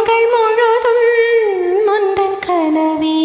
கண்கள் முழுதும் முந்தன் கனவே.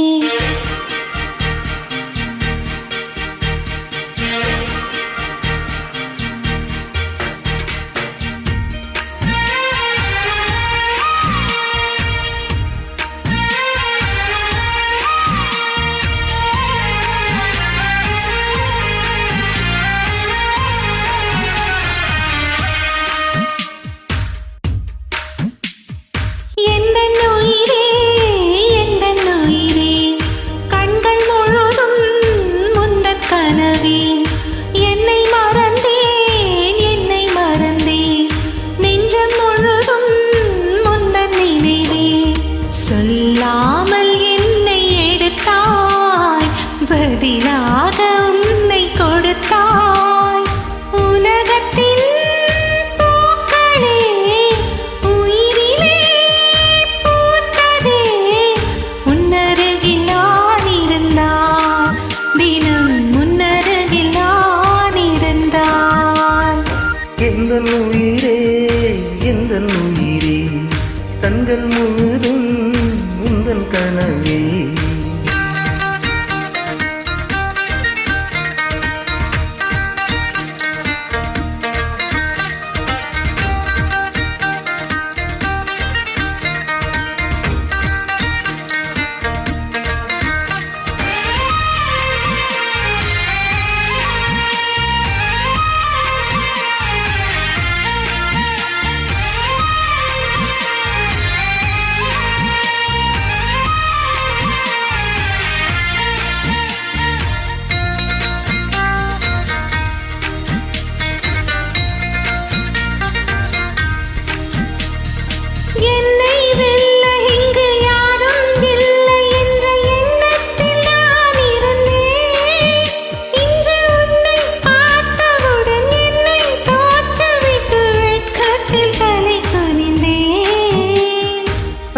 சொல்லாமல் என்னை எடுத்தாய், பதிலாக உன்னை கொடுத்தாய். உலகத்தின் பூக்களே உயிரிலே பூத்ததே, உன்னருகில் நான் இருந்தால் தினம் முன்னருகில் நான் இருந்தால். எந்தன் உயிரே எந்தன் உயிரே, கண்கள் முழுதும் உந்தன் கனவே.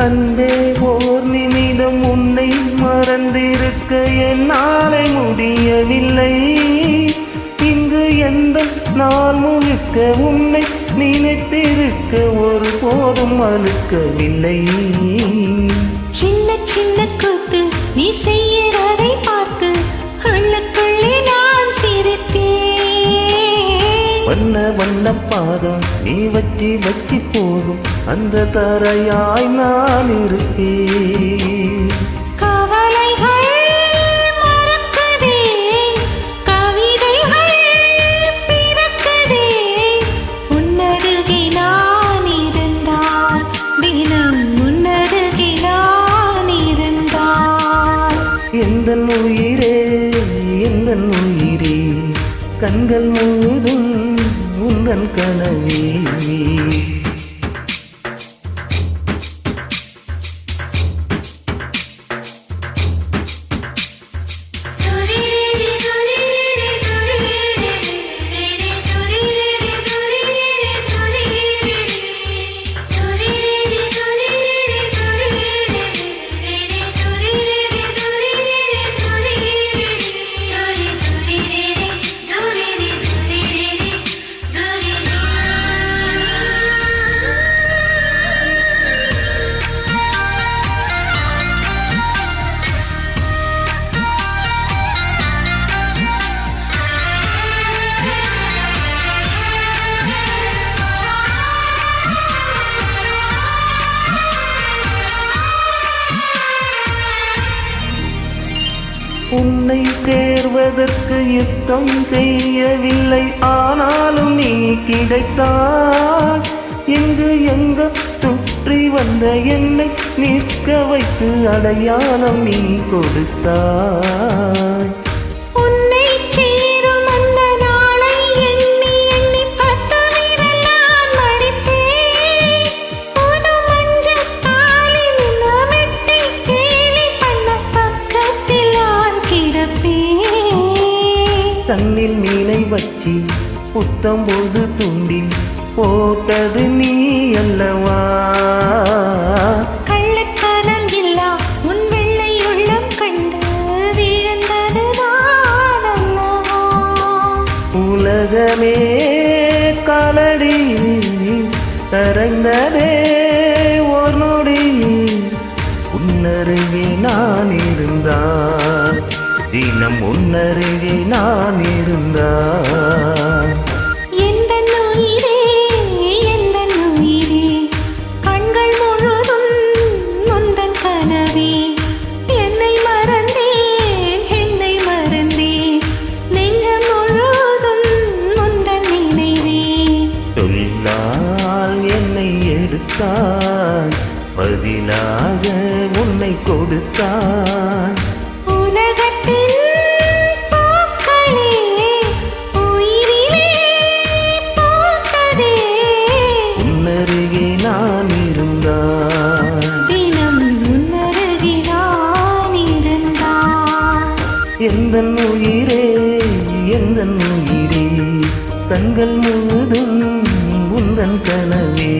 அன்பே, ஓர் நிமிடம் உன்னை மறந்திருக்க என்னாலே முடியவில்லை. இங்கு எந்த நாள் முழுக்க உன்னை நினைத்திருக்க ஒரு போதும் அழுக்கவில்லை. சின்ன சின்ன கூத்து நீ செய்யறதை பார்த்து உள்ளுக்குள்ளே நான் சிரித்தேன். வண்ண வண்ண பாதம் நீ வச்சி வச்சி போகும் அந்த தரையாய் நான் இருப்பேன். கவலைகள் மறக்குதே, கவிதைகள் பிறக்குதே, உன்னருகில் நான் இருந்தால் தினம் உன்னருகில் நான் இருந்தால். எந்தன் உயிரே எந்தன் உயிரே, கண்கள் முழுதும் உந்தன் கனவே. உன்னை சேர்வதற்கு யுத்தம் செய்யவில்லை, ஆனாலும் நீ கிடைத்தாய். எங்கு எங்க சுற்றி வந்த என்னை நிற்க வைத்து அடையாளம் நீ கொடுத்தாய். கண்ணில் மீனை வச்சி புத்தம்போது துண்டில் போட்டது நீ அல்லவா. கள்ளத்தனம் இல்லா உன் வெள்ளை உள்ளம் கண்டு விழுந்தது நான் அல்லவா. உலகமே காலடி கரைந்ததே ஒரு நொடி நான் இருந்தால், தினம் உன்னருகே நான் இருந்தால். எந்தன் உயிரே, எந்தன் உயிரே, கண்கள் முழுதும் முந்தன் கனவே. என்னை மறந்தேன், என்னை மறந்தேன், நெஞ்சம் முழுதும் முந்தன் நினைவே. சொல்லால் என்னை எடுத்தாய், பதிலாக உன்னை கொடுத்தாய். உலகத்தின் பூக்களே உயிரிலே பூத்ததே, உன்னருகே நான் இருந்தால், தினம் உன்னருகே நான் இருந்தால். எந்தன் உயிரே, எந்தன் உயிரே, கண்கள் முழுதும் உந்தன் கனவே.